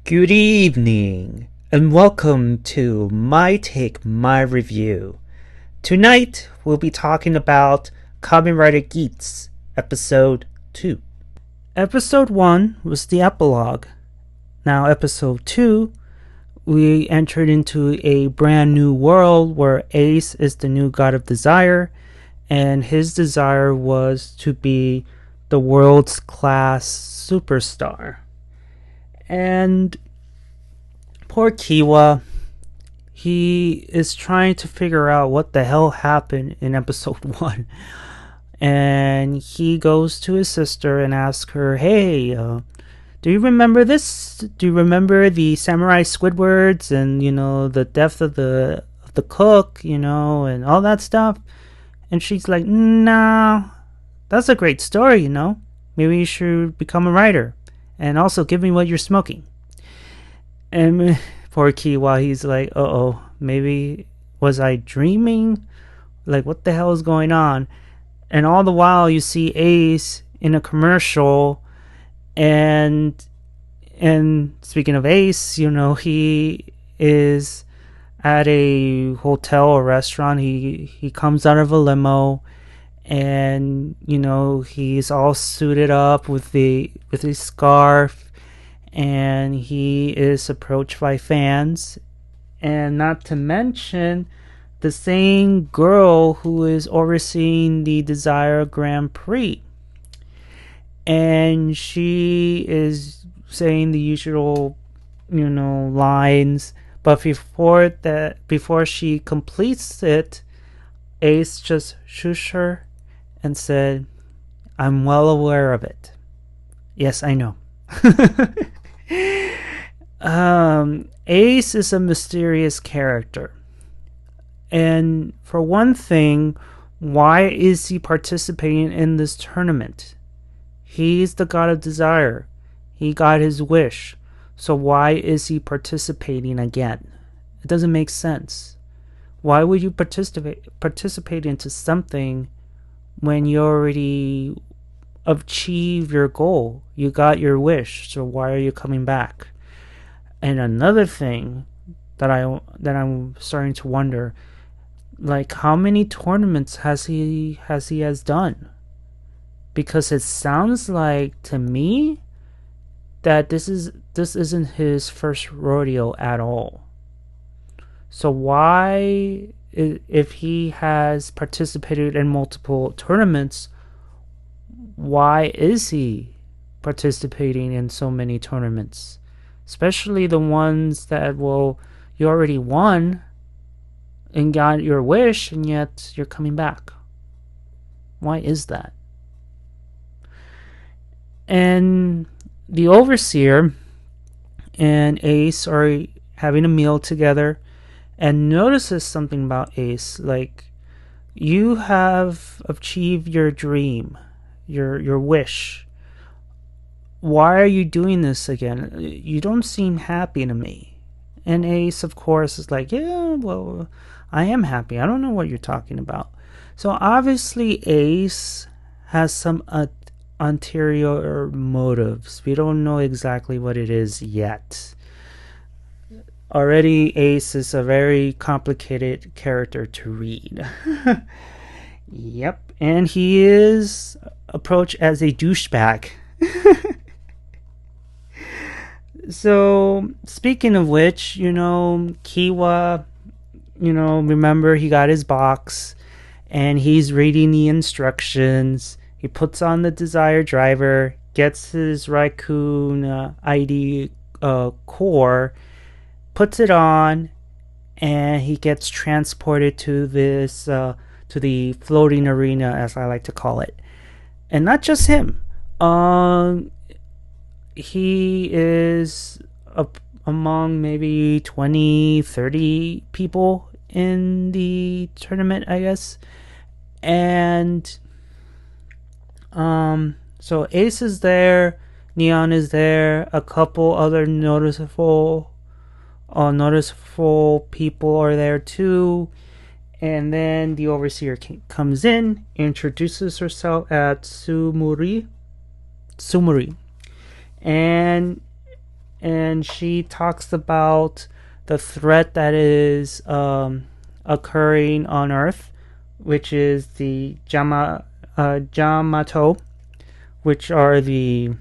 Good evening, and welcome to My Take, My Review. Tonight, we'll be talking about Kamen Rider Geats, Episode 2. Episode 1 was the epilogue. Now, Episode 2, we entered into a brand new world where Ace is the new god of desire, and his desire was to be the world's class superstar. And poor Kiwa, he is trying to figure out what the hell happened in episode 1. And he goes to his sister and asks her, hey, do you remember this? Do you remember the samurai Squidwards and, the death of the cook, and all that stuff? And she's like, nah, that's a great story, Maybe you should become a writer. And also give me what you're smoking. And poor Kiwa, he's like, uh-oh, maybe was I dreaming? Like, what the hell is going on? And all the while you see Ace in a commercial, and speaking of Ace, he is at a hotel or restaurant. He comes out of a limo, and he's all suited up with his scarf, and he is approached by fans, and not to mention the same girl who is overseeing the Desire Grand Prix, and she is saying the usual lines, but before she completes it, Ace just shoosh her and said, I'm well aware of it. Yes, I know. Ace is a mysterious character. And for one thing, why is he participating in this tournament? He's the god of desire. He got his wish. So why is he participating again? It doesn't make sense. Why would you participate into something when you already achieved your goal? You got your wish, so why are you coming back? And another thing that I'm starting to wonder, like, how many tournaments has he done? Because it sounds like to me that this isn't his first rodeo at all. So why, if he has participated in multiple tournaments, why is he participating in so many tournaments? Especially the ones that, you already won and got your wish, and yet you're coming back. Why is that? And the Overseer and Ace are having a meal together, and notices something about Ace, like, you have achieved your dream, your wish. Why are you doing this again? You don't seem happy to me. And Ace, of course, is like, yeah, well, I am happy. I don't know what you're talking about. So obviously Ace has some ulterior motives. We don't know exactly what it is yet. Already Ace is a very complicated character to read. Yep, and he is approached as a douchebag. So, speaking of which, Kiwa, remember, he got his box, and he's reading the instructions. He puts on the Desire driver, gets his Raccoon ID core, puts it on, and he gets transported to this, to the floating arena, as I like to call it. And not just him. He is among maybe 20, 30 people in the tournament, I guess. And so Ace is there, Neon is there, a couple other noticeable people are there too. And then the Overseer comes in, introduces herself as Sumuri. And and she talks about the threat that is occurring on Earth, which is the Jamato, which are the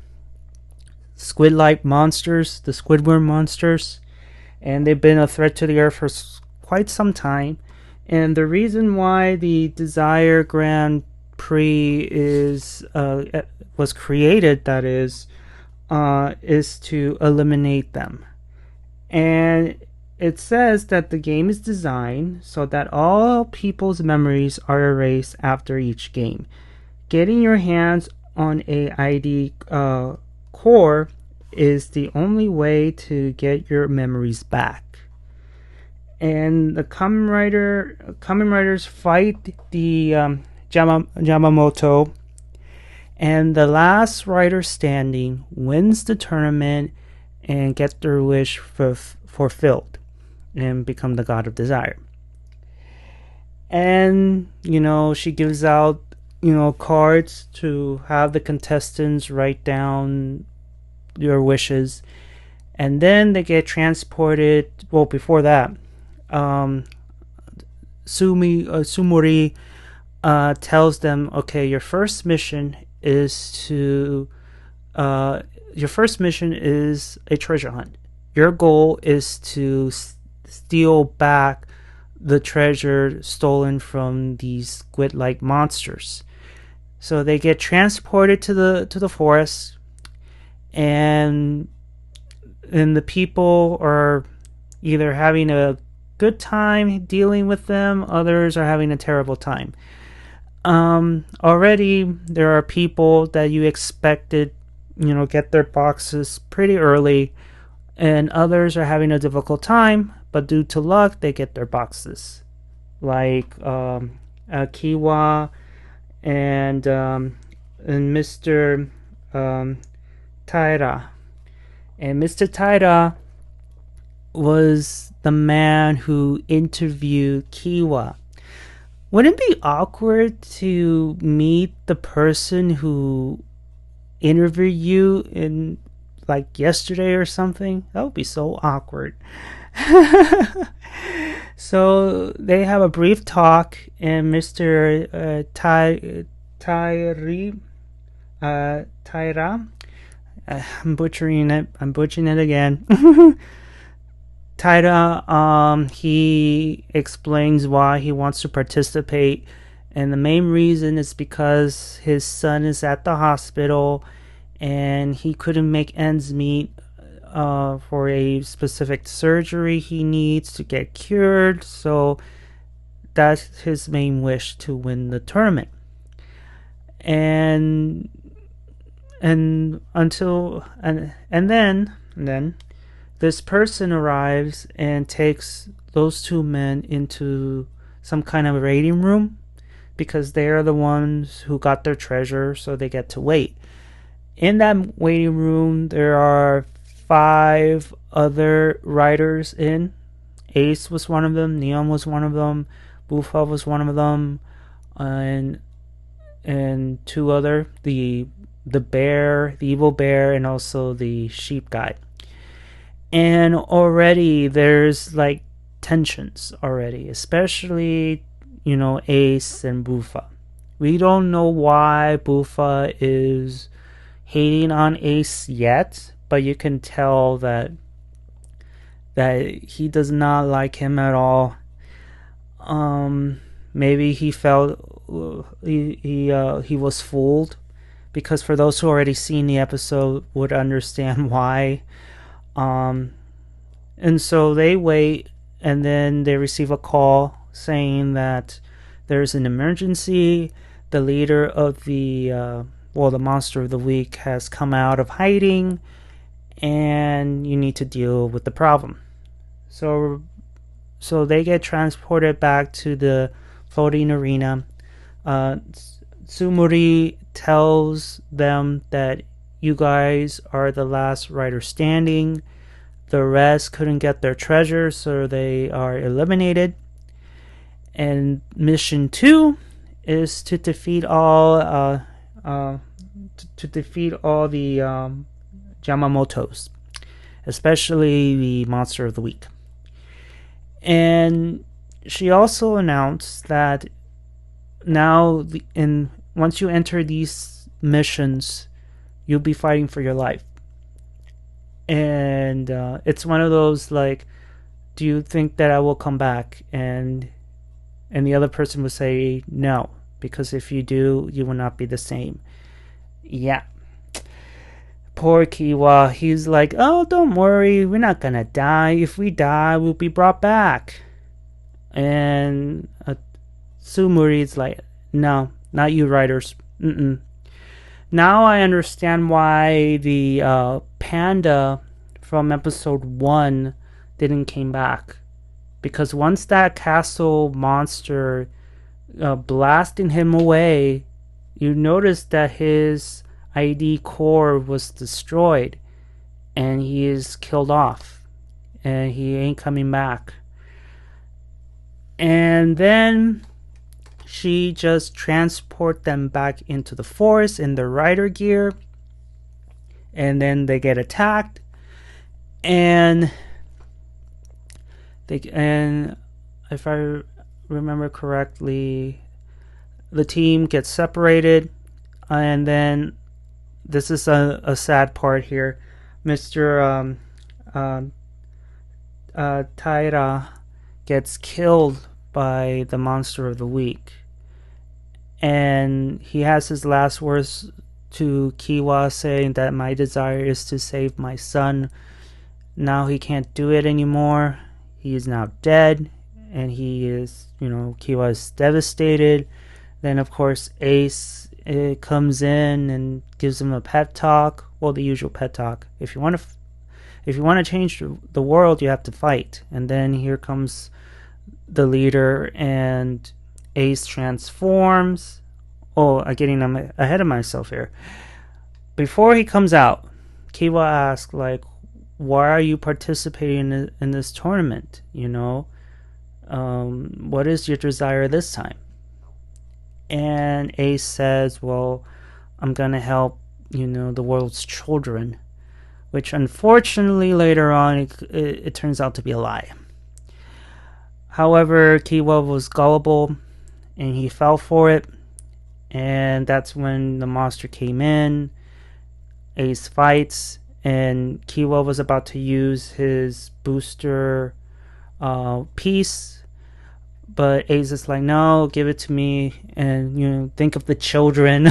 squid-like monsters, the squidworm monsters, and they've been a threat to the Earth for quite some time. And the reason why the Desire Grand Prix was created, that is to eliminate them. And it says that the game is designed so that all people's memories are erased after each game. Getting your hands on a ID core is the only way to get your memories back. And the Kamen Riders fight the Yamamoto, and the last rider standing wins the tournament and gets their wish fulfilled and become the god of desire. And she gives out cards to have the contestants write down your wishes, and then they get transported. Well, before that, Sumori tells them, okay, your first mission is a treasure hunt. Your goal is to steal back the treasure stolen from these squid-like monsters. So they get transported to the forest, and the people are either having a good time dealing with them, others are having a terrible time. Already there are people that you expected, get their boxes pretty early, and others are having a difficult time, but due to luck, they get their boxes. Like Kiwa and Mr. Taira. And Mr. Taira was the man who interviewed Kiwa. Wouldn't it be awkward to meet the person who interviewed you in like yesterday or something? That would be so awkward. So they have a brief talk, and Mr. Taira, I'm butchering it again. Taira, he explains why he wants to participate, and the main reason is because his son is at the hospital and he couldn't make ends meet for a specific surgery he needs to get cured. So that's his main wish, to win the tournament. And then this person arrives and takes those two men into some kind of waiting room, because they are the ones who got their treasure, so they get to wait. In that waiting room, there are 5 other riders in. Ace was one of them, Neon was one of them, Bufa was one of them, and 2 other, the bear, the evil bear, and also the sheep guy. And already there's like tensions already, especially Ace and Bufa. We don't know why Bufa is hating on Ace yet, but you can tell that he does not like him at all. Maybe he felt he was fooled, because for those who already seen the episode would understand why. And so they wait, and then they receive a call saying that there's an emergency. The leader of the monster of the week has come out of hiding, and you need to deal with the problem. So they get transported back to the floating arena. Sumori tells them that you guys are the last rider standing. The rest couldn't get their treasure, so they are eliminated. And mission 2 is to defeat all the Yamamotos. especially the Monster of the Week. And she also announced that now, once you enter these missions, you'll be fighting for your life. And it's one of those like, do you think that I will come back? And the other person would say no, because if you do, you will not be the same. Yeah. Poor Kiwa. He's like, oh, don't worry, we're not gonna die. If we die, we'll be brought back. And Sumuri's like, no, not you writers. Now I understand why the panda from episode 1 didn't came back. Because once that castle monster blasting him away, you notice that his ID core was destroyed and he is killed off and he ain't coming back. And then she just transport them back into the forest in their rider gear, and then they get attacked, and if I remember correctly, the team gets separated, and then this is a sad part here. Mr. Taira gets killed by the Monster of the Week, and he has his last words to Kiwa saying that my desire is to save my son. Now he can't do it anymore. He is now dead, and he is, Kiwa is devastated. Then of course Ace comes in and gives him a pep talk. Well, the usual pep talk. If you want to change the world, you have to fight. And then here comes the leader, and Ace transforms. Oh, I'm getting ahead of myself here. Before he comes out, Kiwa asks, like, why are you participating in this tournament? What is your desire this time? And Ace says, well, I'm gonna help, the world's children. Which unfortunately later on it turns out to be a lie. However, Kiwa was gullible and he fell for it, and that's when the monster came in. Ace fights, and Kiwa was about to use his booster piece, but Ace is like, no, give it to me, and think of the children.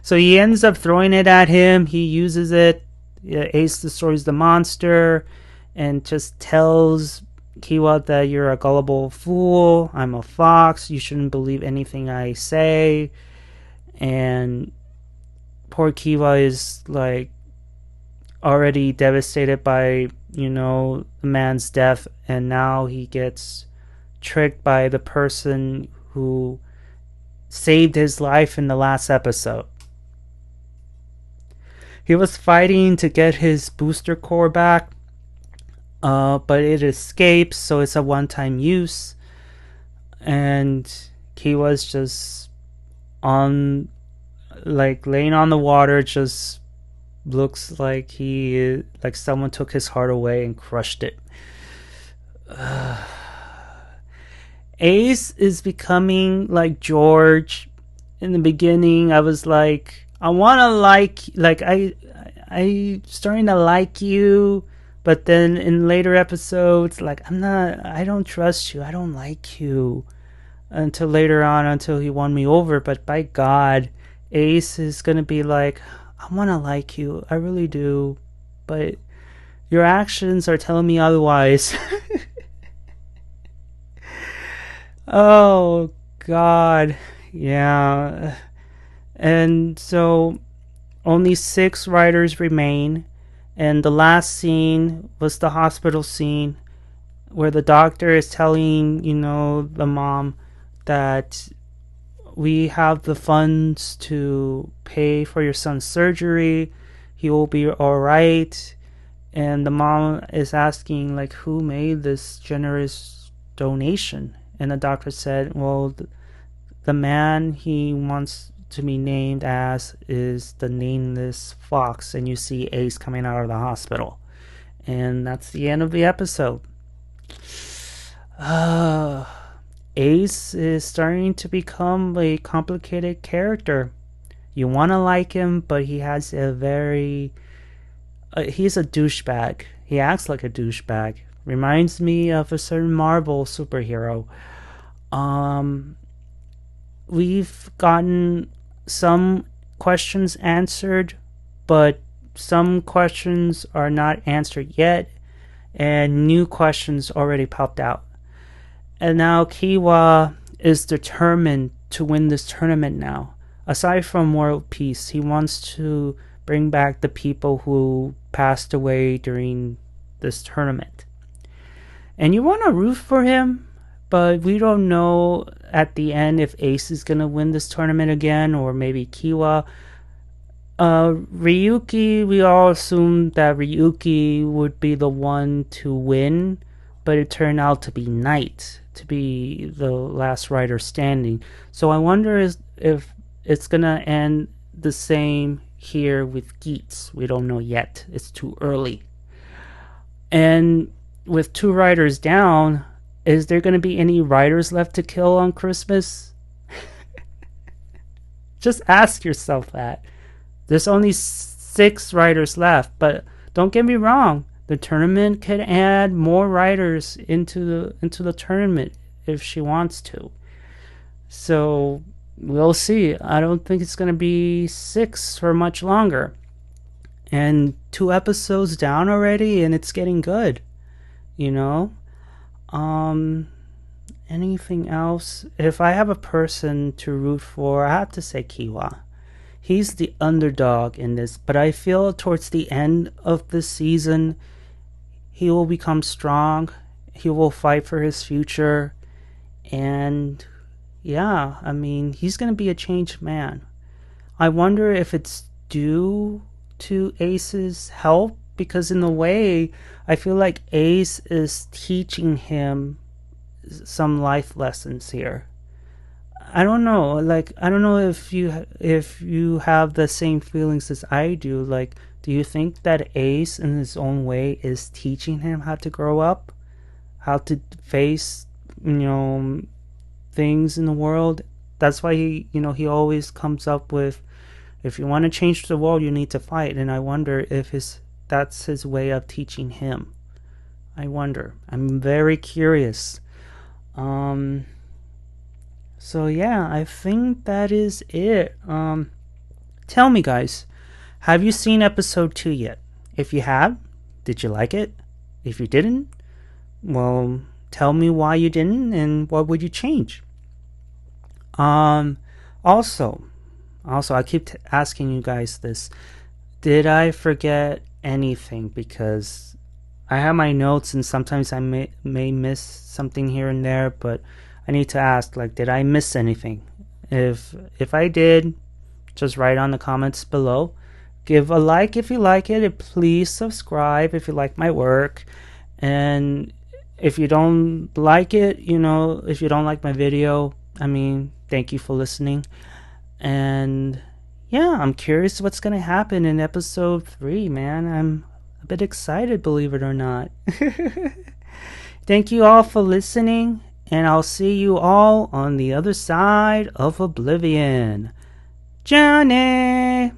So he ends up throwing it at him. He uses it. Ace destroys the monster and just tells Kiwa that you're a gullible fool. I'm a fox. You shouldn't believe anything I say. And poor Kiwa is like already devastated by, the man's death, and now he gets tricked by the person who saved his life in the last episode. He was fighting to get his booster core back, but it escapes, so it's a one-time use. And Kiwa's just laying on the water, just looks like like someone took his heart away and crushed it. Ace is becoming like George. In the beginning, I was like, I starting to like you, but then in later episodes, like, I don't trust you, I don't like you, until later on, until he won me over. But by God, Ace is gonna be like, I wanna like you, I really do, but your actions are telling me otherwise. Oh God, yeah. And so only 6 writers remain, and the last scene was the hospital scene where the doctor is telling, the mom that we have the funds to pay for your son's surgery. He will be alright. And the mom is asking, like, who made this generous donation? And the doctor said, well, the man he wants to be named as is the nameless fox. And you see Ace coming out of the hospital. And that's the end of the episode. Ace is starting to become a complicated character. You want to like him, but he has a very... he's a douchebag. He acts like a douchebag. Reminds me of a certain Marvel superhero. We've gotten some questions answered, but some questions are not answered yet, and new questions already popped out. And now Kiwa is determined to win this tournament now. Aside from world peace, he wants to bring back the people who passed away during this tournament. And you want to root for him, but we don't know at the end if Ace is going to win this tournament again, or maybe Kiwa. Ryuki, we all assumed that Ryuki would be the one to win, but it turned out to be Knight, to be the last rider standing. So I wonder if it's going to end the same here with Geats. We don't know yet. It's too early. And with 2 riders down, is there going to be any riders left to kill on Christmas? Just ask yourself that. There's only 6 riders left, but don't get me wrong. The tournament could add more riders into the tournament if she wants to. So we'll see. I don't think it's going to be 6 for much longer. And 2 episodes down already, and it's getting good. You know? Anything else? If I have a person to root for, I have to say Kiwa. He's the underdog in this, but I feel towards the end of the season, he will become strong. He will fight for his future. And yeah, I mean, he's going to be a changed man. I wonder if it's due to Ace's help, because in a way, I feel like Ace is teaching him some life lessons here. I don't know. I don't know if you have the same feelings as I do. Do you think that Ace, in his own way, is teaching him how to grow up, how to face, things in the world? That's why he always comes up with, if you want to change the world, you need to fight. And I wonder if that's his way of teaching him. I wonder. I'm very curious. So yeah, I think that is it. Tell me, guys, have you seen episode 2 yet? If you have, did you like it? If you didn't, well, tell me why you didn't and what would you change. Also, I keep asking you guys this. Did I forget anything? Because I have my notes and sometimes I may miss something here and there, but I need to ask, did I miss anything? If I did, just write on the comments below. Give a like if you like it, and please subscribe if you like my work. And if you don't like it, if you don't like my video, thank you for listening. And yeah, I'm curious what's going to happen in episode 3, man. I'm a bit excited, believe it or not. Thank you all for listening, and I'll see you all on the other side of oblivion. Johnny!